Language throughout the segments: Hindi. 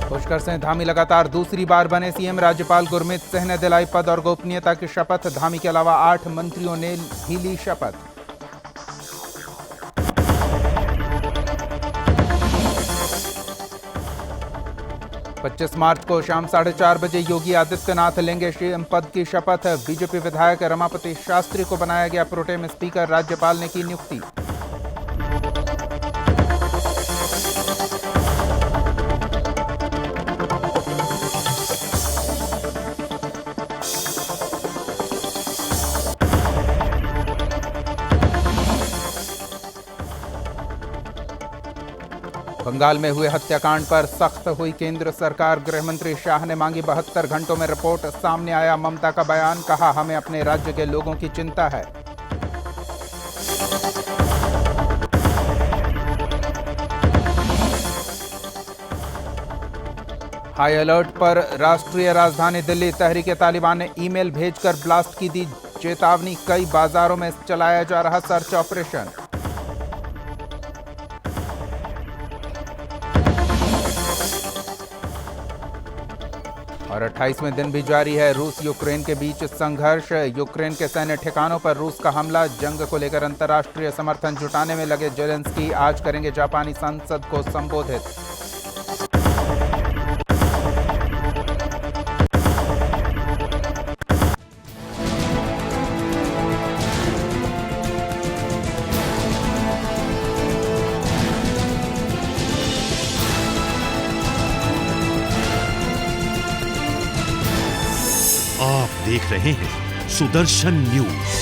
पुष्कर सिंह धामी लगातार दूसरी बार बने सीएम। राज्यपाल गुरमीत सिंह ने दिलाई पद और गोपनीयता की शपथ। धामी के अलावा 8 मंत्रियों ने भी ली शपथ। पच्चीस मार्च को शाम 4:30 बजे योगी आदित्यनाथ लेंगे सीएम पद की शपथ। बीजेपी विधायक रमापति शास्त्री को बनाया गया प्रोटेम स्पीकर। राज्यपाल ने की नियुक्ति। बंगाल में हुए हत्याकांड पर सख्त हुई केंद्र सरकार। गृह मंत्री शाह ने मांगी 72 घंटों में रिपोर्ट। सामने आया ममता का बयान। कहा, हमें अपने राज्य के लोगों की चिंता है। हाई अलर्ट पर राष्ट्रीय राजधानी दिल्ली। तहरीके तालिबान ने ईमेल भेजकर ब्लास्ट की दी चेतावनी। कई बाजारों में चलाया जा रहा सर्च ऑपरेशन। और 28वें दिन भी जारी है रूस यूक्रेन के बीच संघर्ष। यूक्रेन के सैन्य ठिकानों पर रूस का हमला। जंग को लेकर अंतर्राष्ट्रीय समर्थन जुटाने में लगे जेलेंस्की। आज करेंगे जापानी संसद को संबोधित। आप देख रहे हैं सुदर्शन न्यूज।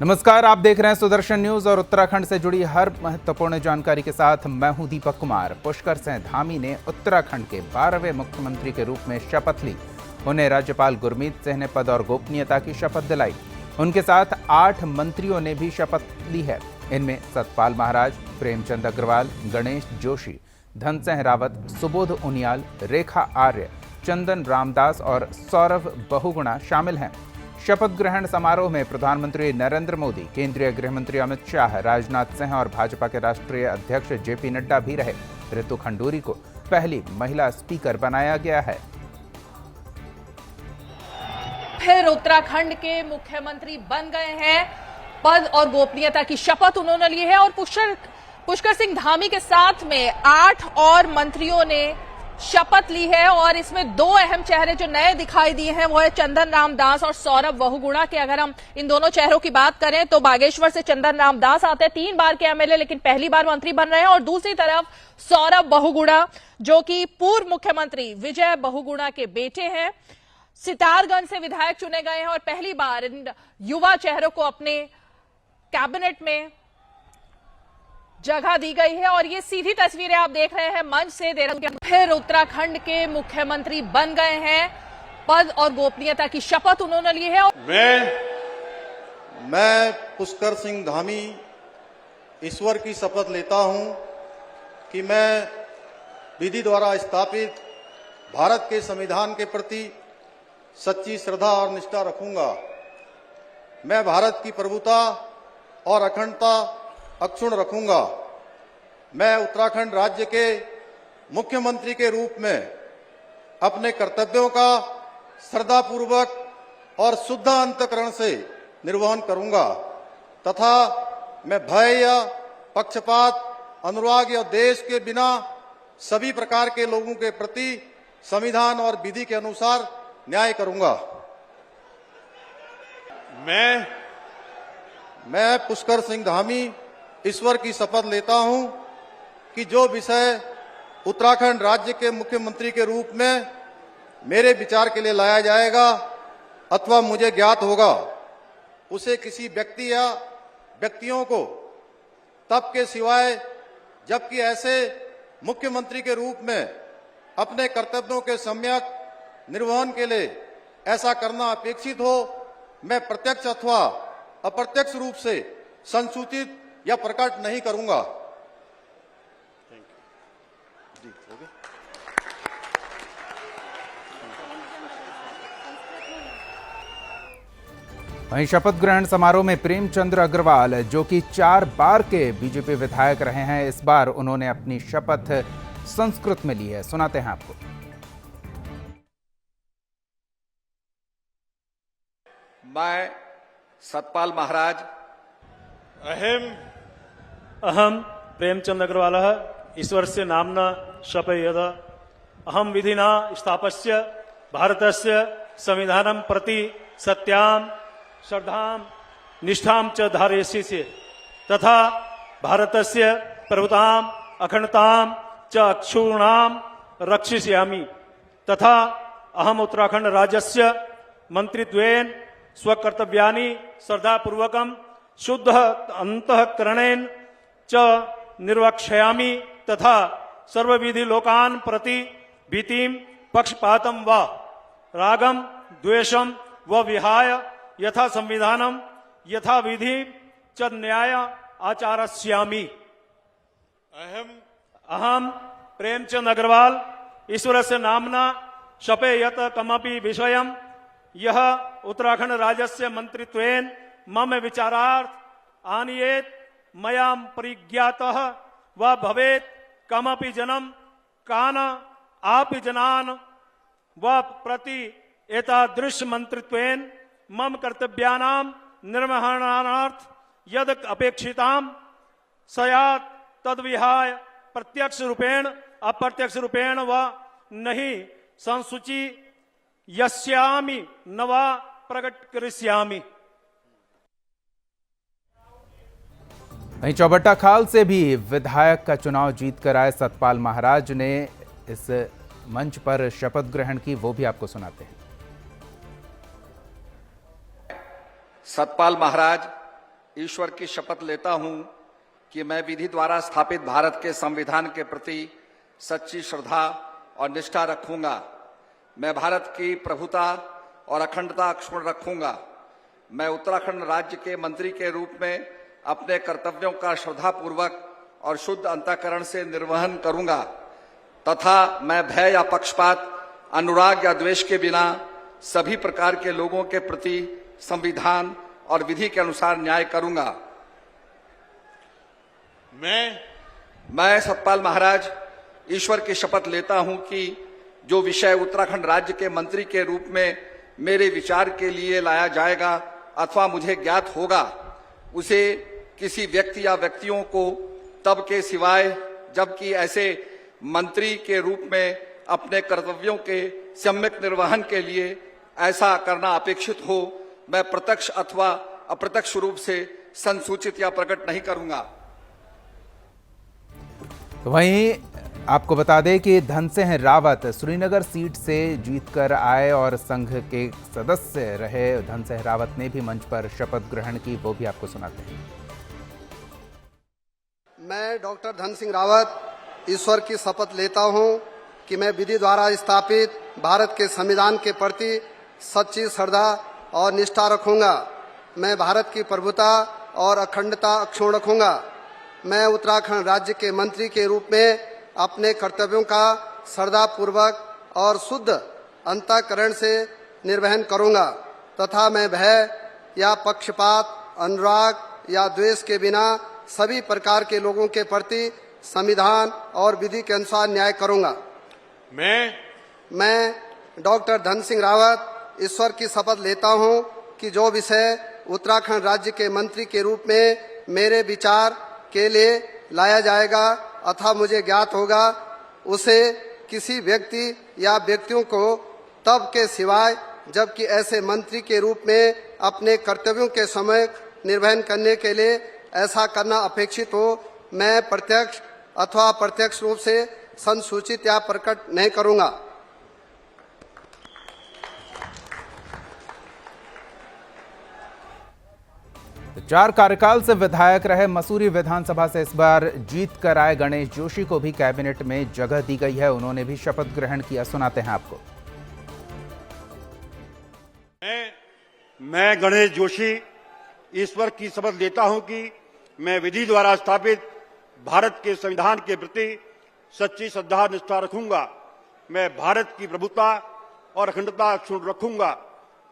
नमस्कार, आप देख रहे हैं सुदर्शन न्यूज और उत्तराखंड से जुड़ी हर महत्वपूर्ण जानकारी के साथ मैं हूं दीपक कुमार। पुष्कर सिंह धामी ने उत्तराखंड के 12वें मुख्यमंत्री के रूप में शपथ ली। उन्हें राज्यपाल गुरमीत सिंह ने पद और गोपनीयता की शपथ दिलाई। उनके साथ 8 मंत्रियों ने भी शपथ ली है। इनमें सतपाल महाराज, प्रेमचंद अग्रवाल, गणेश जोशी, धन सिंह रावत, सुबोध उनियाल, रेखा आर्य, चंदन रामदास और सौरभ बहुगुणा शामिल हैं। शपथ ग्रहण समारोह में प्रधानमंत्री नरेंद्र मोदी, केंद्रीय गृह मंत्री अमित शाह, राजनाथ सिंह और भाजपा के राष्ट्रीय अध्यक्ष जेपी नड्डा भी रहे। ऋतु खंडूरी को पहली महिला स्पीकर बनाया गया है। फिर उत्तराखंड के मुख्यमंत्री बन गए हैं। पद और गोपनीयता की शपथ उन्होंने ली है और पुष्कर सिंह धामी के साथ में 8 और मंत्रियों ने शपथ ली है। और इसमें 2 अहम चेहरे जो नए दिखाई दिए हैं वो है चंदन रामदास और सौरभ बहुगुणा के। अगर हम इन दोनों चेहरों की बात करें तो बागेश्वर से चंदन रामदास आते हैं, 3 बार के एमएलए लेकिन पहली बार मंत्री बन रहे हैं। और दूसरी तरफ सौरभ बहुगुणा जो कि पूर्व मुख्यमंत्री विजय बहुगुणा के बेटे हैं, सितारगंज से विधायक चुने गए हैं और पहली बार इन युवा चेहरों को अपने कैबिनेट में जगह दी गई है। और ये सीधी तस्वीरें आप देख रहे हैं मंच से। फिर उत्तराखंड के मुख्यमंत्री बन गए हैं। पद और गोपनीयता की शपथ उन्होंने ली है। मैं पुष्कर सिंह धामी ईश्वर की शपथ लेता हूं कि मैं विधि द्वारा स्थापित भारत के संविधान के प्रति सच्ची श्रद्धा और निष्ठा रखूंगा। मैं भारत की प्रभुता और अखंडता अक्षुण रखूंगा। मैं उत्तराखंड राज्य के मुख्यमंत्री के रूप में अपने कर्तव्यों का श्रद्धापूर्वक और शुद्ध अंतःकरण से निर्वहन करूंगा तथा मैं भय या पक्षपात, अनुराग या देश के बिना सभी प्रकार के लोगों के प्रति संविधान और विधि के अनुसार न्याय करूंगा। मैं पुष्कर सिंह धामी ईश्वर की शपथ लेता हूं कि जो विषय उत्तराखंड राज्य के मुख्यमंत्री के रूप में मेरे विचार के लिए लाया जाएगा अथवा मुझे ज्ञात होगा, उसे किसी व्यक्ति या व्यक्तियों को तब के सिवाय जबकि ऐसे मुख्यमंत्री के रूप में अपने कर्तव्यों के सम्यक निर्वहन के लिए ऐसा करना अपेक्षित हो, मैं प्रत्यक्ष अथवा अप्रत्यक्ष रूप से संसूचित या प्रकट नहीं करूंगा। वहीं शपथ ग्रहण समारोह में प्रेमचंद्र अग्रवाल, जो कि 4 बार के बीजेपी विधायक रहे हैं, इस बार उन्होंने अपनी शपथ संस्कृत में ली है। सुनाते हैं आपको। मैं सतपाल महाराज अहम प्रेमचंद अग्रवाल ईश्वरस्य नाम्ना शपयेद अहम विधिना स्थापस्य भारतस्य संविधानं प्रति सत्यां श्रद्धां निष्ठां च धारयिष्ये तथा भारतस्य प्रभुतां अखंडतां च अक्षुणां रक्षिष्यामि तथा अहम उत्तराखंड राज्यस्य मंत्रित्वेन स्वकर्तव्यानि श्रद्धापूर्वकं शुद्ध अंतःकरणेन च निर्वक्ष्यामि तथा सर्वविधि लोकान् प्रति भीतिं पक्षपातं व रागं द्वेषं व विहाय यथा संविधानं यथा विधि च न्याय आचरिष्यामि। अहम प्रेमचंद अग्रवाल ईश्वरस्य नाम्ना शपयेत कमपि विषयं यह उत्तराखंड राज्यस्य मंत्रित्वेन मम विचारार्थ आनीयेत मया परिज्ञातः व भवेत् कमपि जनं कान आपि जनान् व प्रति एतादृश मंत्रित्वेन मम कर्तव्यानां निर्वहणार्थ यद अपेक्षितां स्यात् तद्विहाय प्रत्यक्ष रूपेण अप्रत्यक्ष रूपेण व नहि संसूची यस्यामि न वा प्रकट करिष्यामि। वहीं चौबट्टा खाल से भी विधायक का चुनाव जीतकर आए सतपाल महाराज ने इस मंच पर शपथ ग्रहण की, वो भी आपको सुनाते हैं। सतपाल महाराज ईश्वर की शपथ लेता हूं कि मैं विधि द्वारा स्थापित भारत के संविधान के प्रति सच्ची श्रद्धा और निष्ठा रखूंगा। मैं भारत की प्रभुता और अखंडता अक्षुण्ण रखूंगा। मैं उत्तराखंड राज्य के मंत्री के रूप में अपने कर्तव्यों का श्रद्धापूर्वक और शुद्ध अंतःकरण से निर्वहन करूंगा तथा मैं भय या पक्षपात, अनुराग या द्वेष के बिना सभी प्रकार के लोगों के प्रति संविधान और विधि के अनुसार न्याय करूंगा। मैं सतपाल महाराज ईश्वर की शपथ लेता हूं कि जो विषय उत्तराखंड राज्य के मंत्री के रूप में मेरे विचार के लिए लाया जाएगा अथवा मुझे ज्ञात होगा, उसे किसी व्यक्ति या व्यक्तियों को तब के सिवाय जबकि ऐसे मंत्री के रूप में अपने कर्तव्यों के सम्यक निर्वहन के लिए ऐसा करना अपेक्षित हो, मैं प्रत्यक्ष अथवा अप्रत्यक्ष रूप से संसूचित या प्रकट नहीं करूंगा। वहीं आपको बता दें कि धनसिंह रावत श्रीनगर सीट से जीतकर आए और संघ के सदस्य रहे धनसिंह रावत ने भी मंच पर शपथ ग्रहण की, वो भी आपको सुनाते हैं। मैं डॉक्टर धनसिंह रावत ईश्वर की शपथ लेता हूं कि मैं विधि द्वारा स्थापित भारत के संविधान के प्रति सच्ची श्रद्धा और निष्ठा रखूंगा। मैं भारत की प्रभुता और अखंडता अक्षुण्ण रखूंगा। मैं उत्तराखंड राज्य के मंत्री के रूप में अपने कर्तव्यों का श्रद्धापूर्वक और शुद्ध अंतःकरण से निर्वहन करूंगा तथा मैं भय या पक्षपात, अनुराग या द्वेष के बिना सभी प्रकार के लोगों के प्रति संविधान और विधि के अनुसार न्याय करूंगा। मैं डॉक्टर धनसिंह रावत ईश्वर की शपथ लेता हूं कि जो विषय उत्तराखंड राज्य के मंत्री के रूप में मेरे विचार के लिए लाया जाएगा अथवा मुझे ज्ञात होगा, उसे किसी व्यक्ति या व्यक्तियों को तब के सिवाय जबकि ऐसे मंत्री के रूप में अपने कर्तव्यों के समय निर्वहन करने के लिए ऐसा करना अपेक्षित हो, मैं प्रत्यक्ष अथवा अप्रत्यक्ष रूप से संसूचित या प्रकट नहीं करूंगा। तो 4 कार्यकाल से विधायक रहे मसूरी विधानसभा से इस बार जीत कर आए गणेश जोशी को भी कैबिनेट में जगह दी गई है, उन्होंने भी शपथ ग्रहण किया। सुनाते हैं आपको। मैं गणेश जोशी ईश्वर की शपथ लेता हूं कि मैं विधि द्वारा स्थापित भारत के संविधान के प्रति सच्ची श्रद्धा निष्ठा रखूंगा। मैं भारत की प्रभुता और अखंडता अक्षुण्ण रखूंगा।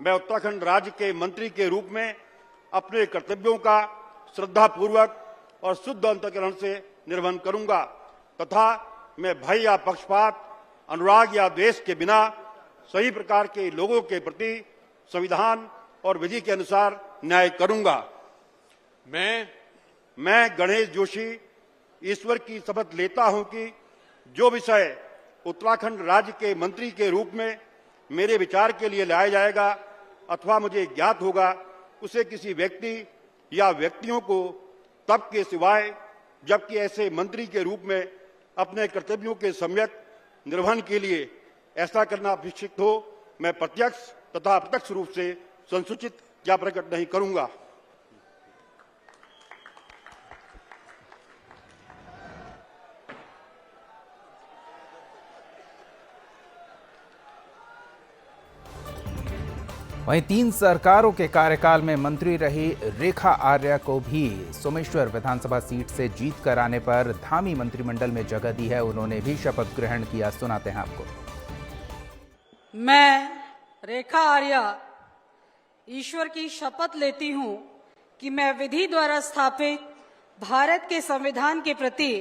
मैं उत्तराखंड राज्य के मंत्री के रूप में अपने कर्तव्यों का श्रद्धापूर्वक और शुद्ध अंतःकरण से निर्वहन करूंगा तथा मैं भय या पक्षपात, अनुराग या द्वेष के बिना सभी प्रकार के लोगों के प्रति संविधान और विधि के अनुसार न्याय करूंगा। मैं गणेश जोशी ईश्वर की शपथ लेता हूं कि जो विषय उत्तराखंड राज्य के मंत्री के रूप में मेरे विचार के लिए लाया जाएगा अथवा मुझे ज्ञात होगा, उसे किसी व्यक्ति या व्यक्तियों को तब के सिवाय जबकि ऐसे मंत्री के रूप में अपने कर्तव्यों के सम्यक निर्वहन के लिए ऐसा करना अपेक्षित हो, मैं प्रत्यक्ष तथा अप्रत्यक्ष रूप से संसूचित या प्रकट नहीं करूंगा। वहीं 3 सरकारों के कार्यकाल में मंत्री रही रेखा आर्या को भी सोमेश्वर विधानसभा सीट से जीत कर आने पर धामी मंत्रिमंडल में जगह दी है। उन्होंने भी शपथ ग्रहण किया, सुनाते हैं आपको। मैं रेखा आर्या ईश्वर की शपथ लेती हूं कि मैं विधि द्वारा स्थापित भारत के संविधान के प्रति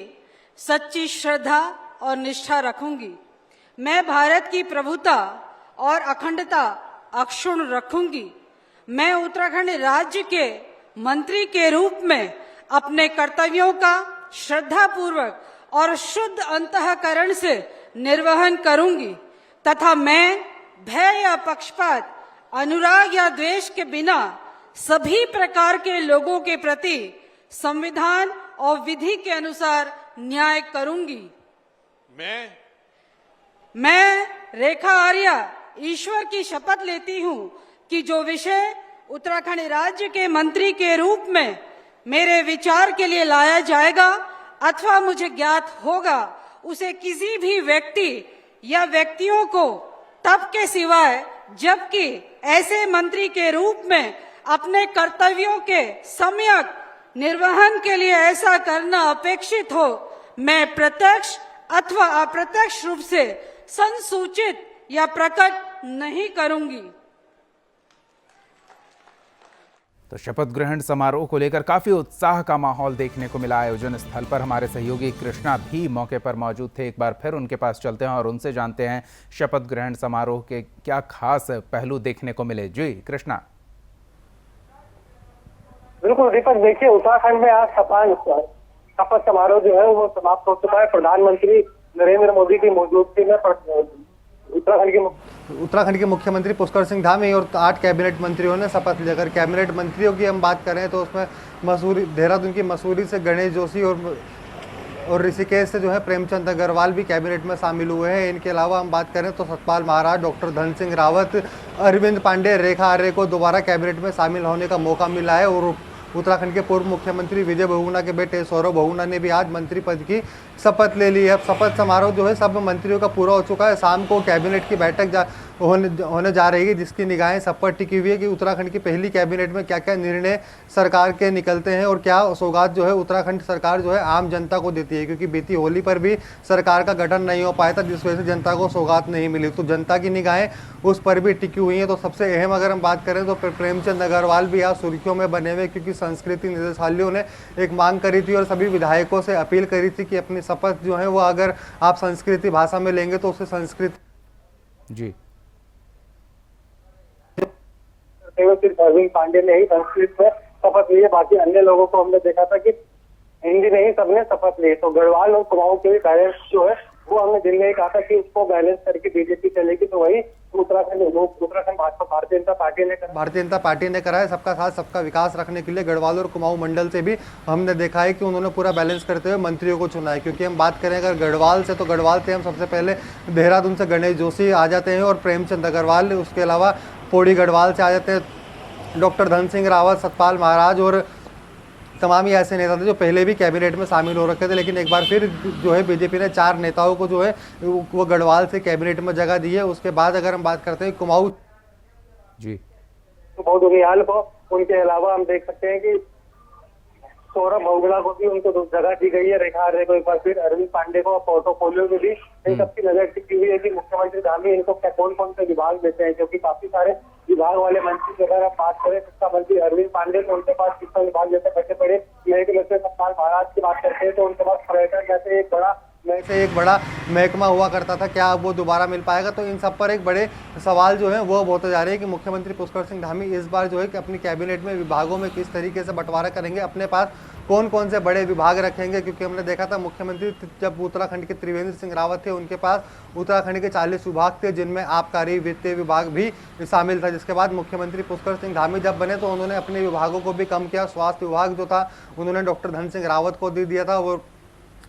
सच्ची श्रद्धा और निष्ठा रखूंगी। मैं भारत की प्रभुता और अखंडता अक्षुण्ण रखूंगी। मैं उत्तराखंड राज्य के मंत्री के रूप में अपने कर्तव्यों का श्रद्धापूर्वक और शुद्ध अंतःकरण से निर्वहन करूंगी तथा मैं भय या पक्षपात, अनुराग या द्वेष के बिना सभी प्रकार के लोगों के प्रति संविधान और विधि के अनुसार न्याय करूंगी। मैं रेखा आर्या ईश्वर की शपथ लेती हूं कि जो विषय उत्तराखंड राज्य के मंत्री के रूप में मेरे विचार के लिए लाया जाएगा अथवा मुझे ज्ञात होगा, उसे किसी भी व्यक्ति या व्यक्तियों को तब के सिवाय जबकि ऐसे मंत्री के रूप में अपने कर्तव्यों के सम्यक निर्वहन के लिए ऐसा करना अपेक्षित हो, मैं प्रत्यक्ष अथवा अप्रत्यक्ष रूप से संसूचित या प्रकट नहीं करूंगी। तो शपथ ग्रहण समारोह को लेकर काफी उत्साह का माहौल देखने को मिला। आयोजन स्थल पर हमारे सहयोगी कृष्णा भी मौके पर मौजूद थे। एक बार फिर उनके पास चलते हैं और उनसे जानते हैं शपथ ग्रहण समारोह के क्या खास पहलू देखने को मिले। जी कृष्णा। बिल्कुल दीपक, देखिए उत्तराखंड में आज शपथ समारोह जो है वो समाप्त हो चुका है। प्रधानमंत्री नरेंद्र मोदी की मौजूदगी में उत्तराखंड के मुख्यमंत्री पुष्कर सिंह धामी और 8 कैबिनेट मंत्रियों ने शपथ लेकर, कैबिनेट मंत्रियों की हम बात करें तो उसमें देहरादून की मसूरी से गणेश जोशी और ऋषिकेश से जो है प्रेमचंद अग्रवाल भी कैबिनेट में शामिल हुए हैं। इनके अलावा हम बात करें तो सतपाल महाराज, डॉक्टर धन सिंह रावत, अरविंद पांडे, रेखा आर्य को दोबारा कैबिनेट में शामिल होने का मौका मिला है। और उत्तराखंड के पूर्व मुख्यमंत्री विजय बहुगुणा के बेटे सौरभ बहुगुणा ने भी आज मंत्री पद की शपथ ले ली है। शपथ समारोह जो है सब मंत्रियों का पूरा हो चुका है। शाम को कैबिनेट की बैठक होने जा रही है, जिसकी निगाहें सब पर टिकी हुई है कि उत्तराखंड की पहली कैबिनेट में क्या क्या निर्णय सरकार के निकलते हैं और क्या सौगात जो है उत्तराखंड सरकार जो है आम जनता को देती है, क्योंकि बीती होली पर भी सरकार का गठन नहीं हो पाया था, जिस वजह से जनता को सौगात नहीं मिली। तो जनता की निगाहें उस पर भी टिकी हुई हैं। तो सबसे अहम अगर हम बात करें तो प्रेमचंद अग्रवाल भी आज सुर्खियों में बने हुए, क्योंकि संस्कृति निदेशालयों ने एक मांग करी थी और सभी विधायकों से अपील करी थी कि अपनी शपथ जो है वो अगर आप संस्कृति भाषा में लेंगे तो उसे संस्कृत जी सिर्फ अरविंद पांडे ने ही संस्कृत में शपथ ली है। बाकी अन्य लोगों को हमने देखा था कि हिंदी में ही सबने शपथ ली। तो गढ़वाल और कुमाऊं के भी बैलेंस जो है वो हमने दिन में ही कहा था कि उसको बैलेंस करके बीजेपी चलेगी। तो वही उत्तराखंड भाजपा भारतीय जनता पार्टी ने करा है। सबका साथ सबका विकास रखने के लिए गढ़वाल और कुमाऊं मंडल से भी हमने देखा है कि उन्होंने पूरा बैलेंस करते हुए मंत्रियों को चुना है। क्योंकि हम बात करें अगर गढ़वाल से, तो गढ़वाल से हम सबसे पहले देहरादून से गणेश जोशी आ जाते हैं और प्रेमचंद अग्रवाल, उसके अलावा पौड़ी गढ़वाल से आ जाते हैं डॉक्टर धन सिंह रावत, सतपाल महाराज और तमाम ही ऐसे नेता थे जो पहले भी कैबिनेट में शामिल हो रखे थे। लेकिन एक बार फिर जो है बीजेपी ने 4 नेताओं को जो है वो गढ़वाल से कैबिनेट में जगह दी है। उसके बाद अगर हम बात करते हैं कुमाऊं जी कुमाऊं दुनियाल को, उनके अलावा हम देख सकते हैं कि सौरभ बहुगुणा को भी उनको जगह दी गई है। रेखा आर्य को एक बार फिर, अरविंद पांडे को पोर्टफोलियो में भी इन सबकी नजर टिकी हुई है कि मुख्यमंत्री धामी इनको कौन कौन से विभाग देते हैं, क्योंकि काफी सारे विभाग वाले मंत्री की अगर आप बात करें, शिक्षा मंत्री अरविंद पांडे, तो उनके पास शिक्षा विभाग जैसे बचे पड़े महकमे से सतपाल महाराज की बात करते हैं तो उनके पास पर्यटन जैसे एक बड़ा महकमा हुआ करता था, क्या अब वो दोबारा मिल पाएगा? तो इन सब पर एक बड़े सवाल जो है वो होते जा रहे हैं कि मुख्यमंत्री पुष्कर सिंह धामी इस बार जो है कि अपनी कैबिनेट में विभागों में किस तरीके से बंटवारा करेंगे, अपने पास कौन कौन से बड़े विभाग रखेंगे। क्योंकि हमने देखा था मुख्यमंत्री जब उत्तराखंड के त्रिवेंद्र सिंह रावत थे, उनके पास उत्तराखंड के 40 विभाग थे, जिनमें आबकारी वित्तीय विभाग भी शामिल था। जिसके बाद मुख्यमंत्री पुष्कर सिंह धामी जब बने तो उन्होंने अपने विभागों को भी कम किया। स्वास्थ्य विभाग जो था उन्होंने डॉक्टर धन सिंह रावत को दे दिया था। वो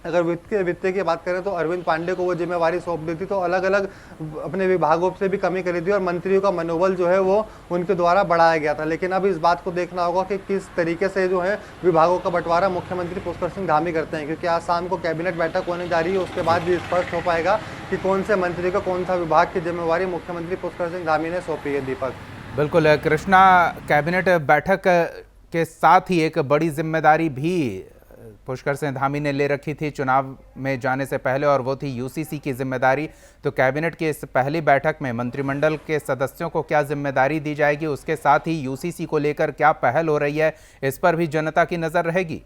अगर वित्त की बात करें तो अरविंद पांडे को वो जिम्मेवारी सौंप दी थी। तो अलग अलग अपने विभागों से भी कमी करी थी और मंत्रियों का मनोबल जो है वो उनके द्वारा बढ़ाया गया था। लेकिन अब इस बात को देखना होगा कि किस तरीके से जो है विभागों का बंटवारा मुख्यमंत्री पुष्कर सिंह धामी करते हैं, क्योंकि आज शाम को कैबिनेट बैठक होने जा रही है। उसके बाद भी स्पष्ट हो पाएगा कि कौन से मंत्री को कौन सा विभाग की जिम्मेवारी मुख्यमंत्री पुष्कर सिंह धामी ने सौंपी है। दीपक, बिल्कुल कृष्णा, कैबिनेट बैठक के साथ ही एक बड़ी जिम्मेदारी भी पुष्कर सिंह धामी ने ले रखी थी चुनाव में जाने से पहले, और वो थी यूसीसी की जिम्मेदारी। तो कैबिनेट की इस पहली बैठक में मंत्रिमंडल के सदस्यों को क्या जिम्मेदारी दी जाएगी, उसके साथ ही यूसीसी को लेकर क्या पहल हो रही है, इस पर भी जनता की नजर रहेगी।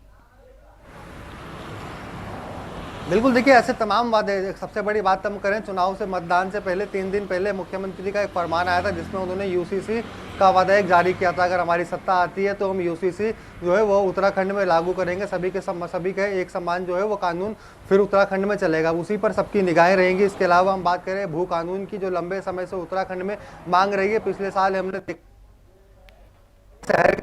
बिल्कुल, देखिए ऐसे तमाम वादे, सबसे बड़ी बात हम करें चुनाव से मतदान से पहले 3 दिन पहले मुख्यमंत्री का एक फरमान आया था जिसमें उन्होंने यूसीसी का वादा एक जारी किया था। अगर हमारी सत्ता आती है तो हम यूसीसी जो है वो उत्तराखंड में लागू करेंगे। सभी के एक समान जो है वो कानून फिर उत्तराखंड में चलेगा, उसी पर सबकी निगाहें रहेंगी। इसके अलावा हम बात करें भू कानून की, जो लंबे समय से उत्तराखंड में मांग रही है। पिछले साल हमने शहर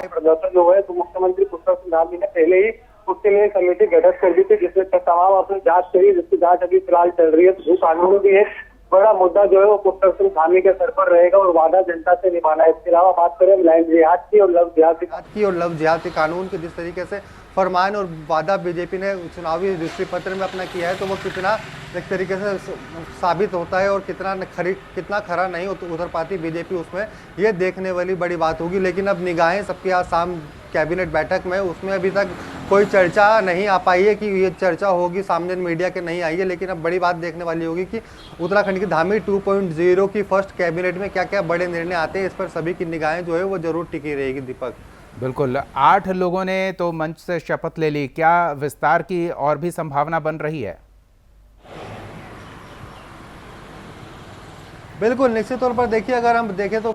प्रदर्शन जो है तो मुख्यमंत्री पुष्कर सिंह धामी ने पहले ही उसके लिए कमेटी गठित कर दी थी, जिसमें तमाम अपनी जांच करी, जिसकी जांच अभी फिलहाल चल रही है। भू कानून भी एक बड़ा मुद्दा जो है वो पुष्कर सिंह धामी के सर पर रहेगा और वादा जनता से निभाना है। इसके अलावा बात करें लैंड जिहाद की और लव जिहाद कानून के जिस तरीके से फरमान और वादा बीजेपी ने चुनावी दृष्टि पत्र में अपना किया है, तो वो कितना एक तरीके से साबित होता है और कितना खरा नहीं उतर पाती बीजेपी, उसमें ये देखने वाली बड़ी बात होगी। लेकिन अब निगाहें सबकी आज शाम कैबिनेट बैठक में, उसमें अभी तक कोई चर्चा नहीं आ पाई है कि ये चर्चा होगी, सामने मीडिया के नहीं आई है। लेकिन अब बड़ी बात देखने वाली होगी कि उत्तराखंड की धामी 2.0 की फर्स्ट कैबिनेट में क्या क्या बड़े निर्णय आते हैं। इस पर सभी की निगाहें जो है वो जरूर टिकी रहेगी। दीपक, बिल्कुल, 8 लोगों ने तो मंच से शपथ ले ली, क्या विस्तार की और भी संभावना बन रही है? बिल्कुल, निश्चित तौर पर देखिए, अगर हम देखें तो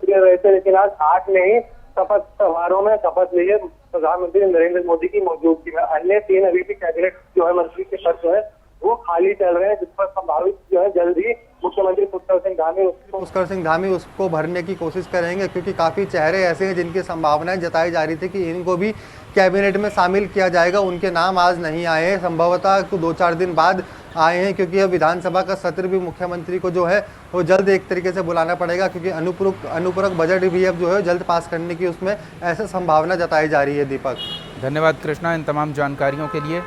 रहे थे, लेकिन आज 8 ने ही शपथ समारोह में शपथ ली है प्रधानमंत्री नरेंद्र मोदी की मौजूदगी में। अन्य 3 अभी भी कैबिनेट जो है मंत्री के पद जो है वो खाली चल रहे हैं, जिस पर संभावित जो है जल्द ही मुख्यमंत्री पुष्कर सिंह धामी उसको भरने की कोशिश करेंगे, क्योंकि काफी चेहरे ऐसे हैं जिनकी संभावनाएं जताई जा रही थी कि इनको भी कैबिनेट में शामिल किया जाएगा। उनके नाम आज नहीं आए हैं, संभवतः 2-4 दिन बाद आए हैं, क्योंकि अब विधानसभा का सत्र भी मुख्यमंत्री को जो है वो जल्द एक तरीके से बुलाना पड़ेगा, क्योंकि अनुपूरक बजट भी अब जो है जल्द पास करने की उसमें ऐसे संभावना जताई जा रही है। दीपक, धन्यवाद कृष्णा इन तमाम जानकारियों के लिए।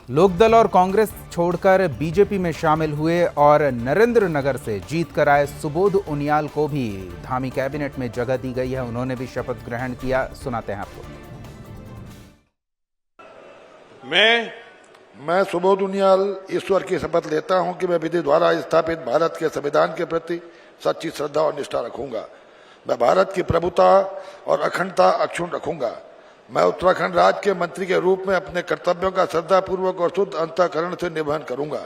लोकदल और कांग्रेस छोड़कर बीजेपी में शामिल हुए और नरेंद्र नगर से जीत कर आए सुबोध उनियाल को भी धामी कैबिनेट में जगह दी गई है। उन्होंने भी शपथ ग्रहण किया, सुनाते हैं आपको। मैं सुबोध उनियाल ईश्वर की शपथ लेता हूं कि मैं विधि द्वारा स्थापित भारत के संविधान के प्रति सच्ची श्रद्धा और निष्ठा रखूंगा। मैं भारत की प्रभुता और अखंडता अक्षुण्ण रखूंगा। मैं उत्तराखंड राज्य के मंत्री के रूप में अपने कर्तव्यों का श्रद्धापूर्वक और शुद्ध अंतःकरण से निर्वहन करूंगा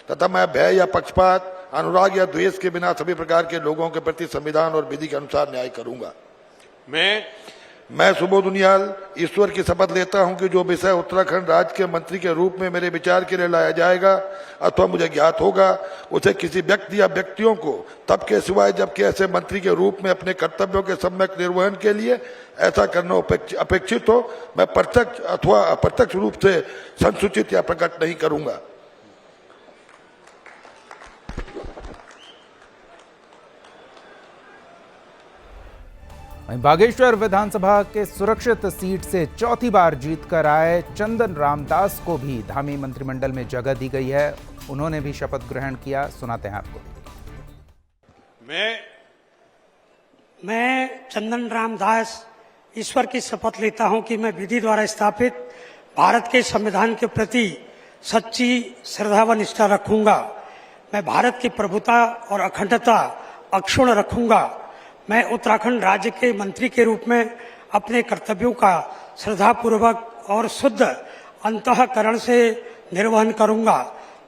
तथा मैं भय या पक्षपात, अनुराग या द्वेष के बिना सभी प्रकार के लोगों के प्रति संविधान और विधि के अनुसार न्याय करूंगा। मैं सुबोध उनियाल ईश्वर की शपथ लेता हूं कि जो विषय उत्तराखंड राज्य के मंत्री के रूप में मेरे विचार के लिए लाया जाएगा अथवा मुझे ज्ञात होगा, उसे किसी व्यक्ति या व्यक्तियों को तब के सिवाय जबकि ऐसे मंत्री के रूप में अपने कर्तव्यों के सम्यक निर्वहन के लिए ऐसा करना अपेक्षित हो, मैं प्रत्यक्ष अथवा अप्रत्यक्ष रूप से संसूचित या प्रकट नहीं करूंगा। बागेश्वर विधानसभा के सुरक्षित सीट से चौथी बार जीतकर आए चंदन रामदास को भी धामी मंत्रिमंडल में जगह दी गई है। उन्होंने भी शपथ ग्रहण किया, सुनाते हैं आपको। मैं चंदन रामदास ईश्वर की शपथ लेता हूं कि मैं विधि द्वारा स्थापित भारत के संविधान के प्रति सच्ची श्रद्धा व निष्ठा रखूंगा। मैं भारत की प्रभुता और अखंडता अक्षुण्ण रखूंगा। मैं उत्तराखंड राज्य के मंत्री के रूप में अपने कर्तव्यों का श्रद्धापूर्वक और शुद्ध अंतःकरण से निर्वहन करूंगा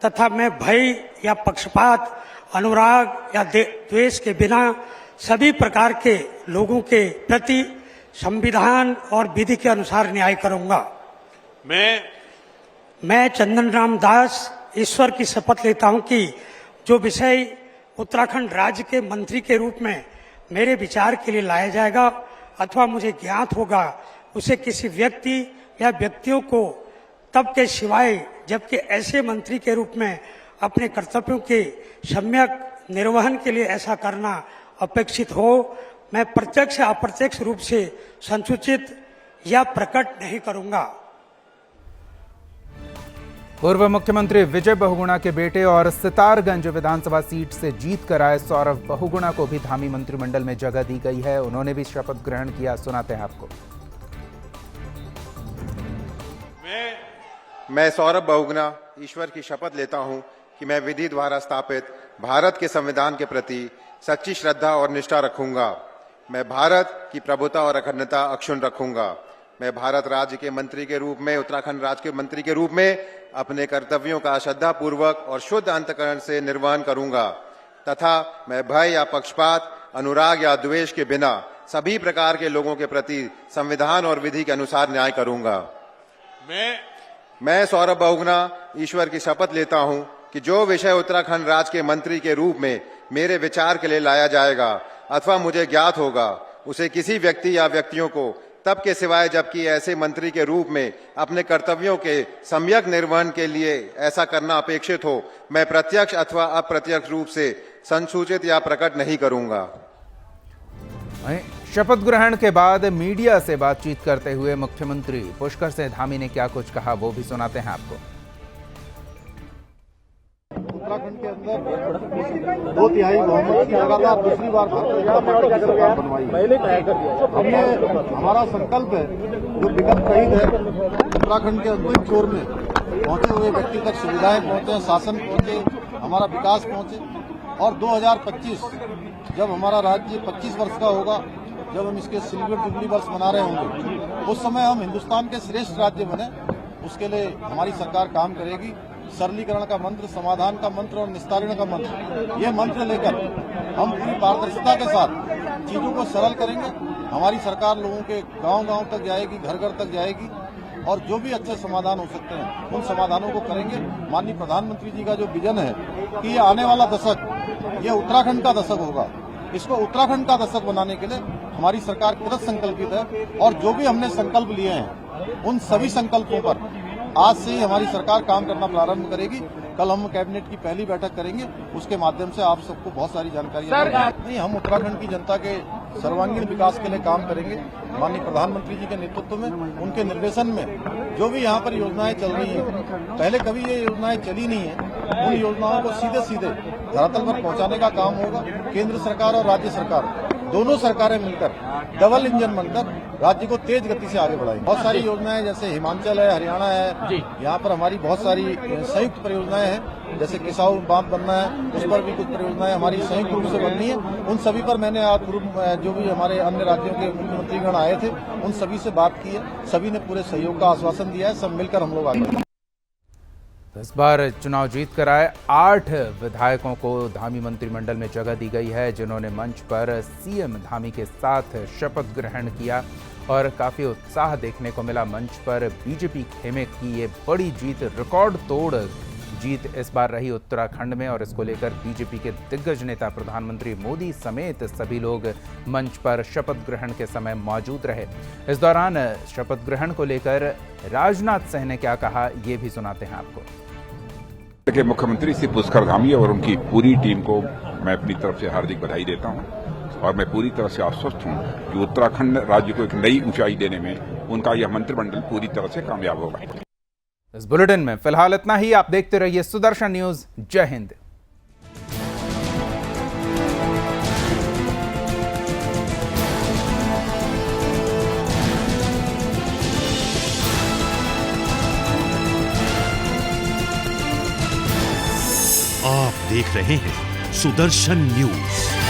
तथा मैं भय या पक्षपात, अनुराग या द्वेष के बिना सभी प्रकार के लोगों के प्रति संविधान और विधि के अनुसार न्याय करूंगा। मैं चंदन राम दास ईश्वर की शपथ लेता हूं कि जो विषय उत्तराखंड राज्य के मंत्री के रूप में मेरे विचार के लिए लाया जाएगा अथवा मुझे ज्ञात होगा, उसे किसी व्यक्ति या व्यक्तियों को तब के सिवाय जबकि ऐसे मंत्री के रूप में अपने कर्तव्यों के सम्यक निर्वहन के लिए ऐसा करना अपेक्षित हो, मैं प्रत्यक्ष या अप्रत्यक्ष रूप से संसूचित या प्रकट नहीं करूंगा। पूर्व मुख्यमंत्री विजय बहुगुणा के बेटे और सितारगंज विधानसभा सीट से जीत कर आए सौरभ बहुगुणा को भी धामी मंत्रिमंडल में जगह दी गई है। उन्होंने भी शपथ ग्रहण किया, सुनाते हैं आपको। मैं सौरभ बहुगुणा ईश्वर की शपथ लेता हूं कि मैं विधि द्वारा स्थापित भारत के संविधान के प्रति सच्ची श्रद्धा और निष्ठा रखूंगा। मैं भारत की प्रभुता और अखंडता अक्षुण्ण रखूंगा। मैं भारत राज्य के मंत्री के रूप में, उत्तराखंड राज्य के मंत्री के रूप में अपने कर्तव्यों का श्रद्धा पूर्वक और शुद्ध अंतःकरण से निर्वहन करूंगा तथा मैं भय या पक्षपात, अनुराग या द्वेष के बिना सभी प्रकार के लोगों के प्रति संविधान और विधि के अनुसार न्याय करूंगा। मैं सौरभ बहुगुणा ईश्वर की शपथ लेता हूं कि जो विषय उत्तराखंड राज्य के मंत्री के रूप में मेरे विचार के लिए लाया जाएगा अथवा मुझे ज्ञात होगा, उसे किसी व्यक्ति या व्यक्तियों को तब के सिवाय जबकि ऐसे मंत्री के रूप में अपने कर्तव्यों के सम्यक निर्वहन के लिए ऐसा करना अपेक्षित हो, मैं प्रत्यक्ष अथवा अप्रत्यक्ष रूप से संसूचित या प्रकट नहीं करूंगा। शपथ ग्रहण के बाद मीडिया से बातचीत करते हुए मुख्यमंत्री पुष्कर सिंह धामी ने क्या कुछ कहा, वो भी सुनाते हैं आपको। उत्तराखंड के अंदर 2/3 बहुमत की लगातार दूसरी बार भारतीय जनता पार्टी की सरकार बनवाई है। हमने हमारा संकल्प है जो विगत शहीद है उत्तराखंड के अंतिम छोर में पहुंचे हुए व्यक्ति तक सुविधाएं पहुंचे, शासन पहुंचे, हमारा विकास पहुंचे और 2025 जब हमारा राज्य 25 वर्ष का होगा, जब हम इसके सिल्वर जुबली वर्ष मना रहे होंगे, उस समय हम हिंदुस्तान के श्रेष्ठ राज्य बने, उसके लिए हमारी सरकार काम करेगी। सरलीकरण का मंत्र, समाधान का मंत्र और निस्तारण का मंत्र, ये मंत्र लेकर हम पूरी पारदर्शिता के साथ चीजों को सरल करेंगे। हमारी सरकार लोगों के गांव-गांव तक जाएगी, घर-घर तक जाएगी और जो भी अच्छे समाधान हो सकते हैं उन समाधानों को करेंगे। माननीय प्रधानमंत्री जी का जो विजन है कि ये आने वाला दशक ये उत्तराखंड का दशक होगा, इसको उत्तराखंड का दशक बनाने के लिए हमारी सरकार कृत संकल्पित है और जो भी हमने संकल्प लिए हैं उन सभी संकल्पों पर आज से ही हमारी सरकार काम करना प्रारंभ करेगी। कल हम कैबिनेट की पहली बैठक करेंगे, उसके माध्यम से आप सबको बहुत सारी जानकारी नहीं, हम उत्तराखंड की जनता के सर्वांगीण विकास के लिए काम करेंगे। माननीय प्रधानमंत्री जी के नेतृत्व में, उनके निर्देशन में जो भी यहाँ पर योजनाएं चल रही हैं, पहले कभी ये योजनाएं चली नहीं है, उन योजनाओं को सीधे सीधे धरातल पर पहुंचाने का काम होगा। केंद्र सरकार और राज्य सरकार दोनों सरकारें मिलकर डबल इंजन बनकर राज्य को तेज गति से आगे बढ़ाएंगे। बहुत सारी योजनाएं जैसे हिमाचल है, हरियाणा है, यहाँ पर हमारी बहुत सारी संयुक्त परियोजनाएं हैं, जैसे किसाऊ बांध बनना है, उस पर भी कुछ परियोजनाएं हमारी संयुक्त रूप से बननी है। उन सभी पर मैंने आज जो भी हमारे अन्य राज्यों के मुख्यमंत्रीगण आए थे उन सभी से बात की है, सभी ने पूरे सहयोग का आश्वासन दिया है, सब मिलकर हम लोग आगे। इस बार चुनाव जीत कर आए 8 विधायकों को धामी मंत्रिमंडल में जगह दी गई है, जिन्होंने मंच पर सीएम धामी के साथ शपथ ग्रहण किया और काफी उत्साह देखने को मिला। मंच पर बीजेपी खेमे की ये बड़ी जीत, रिकॉर्ड तोड़ जीत इस बार रही उत्तराखंड में और इसको लेकर बीजेपी के दिग्गज नेता प्रधानमंत्री मोदी समेत सभी लोग मंच पर शपथ ग्रहण के समय मौजूद रहे। इस दौरान शपथ ग्रहण को लेकर राजनाथ सिंह ने क्या कहा, ये भी सुनाते हैं आपको। के मुख्यमंत्री श्री पुष्कर धामी और उनकी पूरी टीम को मैं अपनी तरफ से हार्दिक बधाई देता हूं और मैं पूरी तरह से आश्वस्त हूं कि उत्तराखंड राज्य को एक नई ऊंचाई देने में उनका यह मंत्रिमंडल पूरी तरह से कामयाब होगा। इस बुलेटिन में फिलहाल इतना ही। आप देखते रहिए सुदर्शन न्यूज। जय हिंद। आप देख रहे हैं सुदर्शन न्यूज।